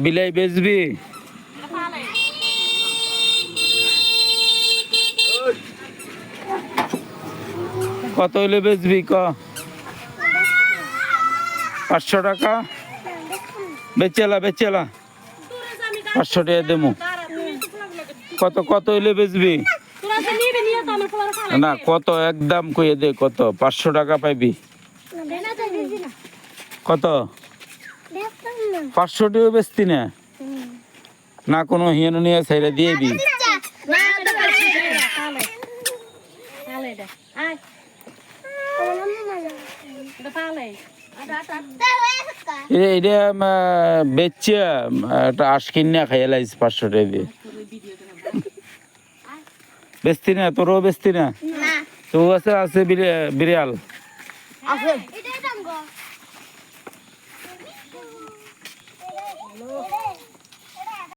বিলাই বেচবি? কত হইলে বেচবি ক? 500 টাকা বেচেলা 500 টাকা দেবো। কত হইলে বেচবি? না কত একদম কইয়ে দে, কত? 500 টাকা পাইবি। কত? 500 টাকা বেচতি না? না কোনো হিয়ানো নিয়ে ছাইরা দিয়েবি? এটা বেচছে একটা আশ কিনা খাইয়া লাইস 500 টাকা দিয়ে। বেচতি না? তোরও বেচতি না? তো আছে বিড়াল।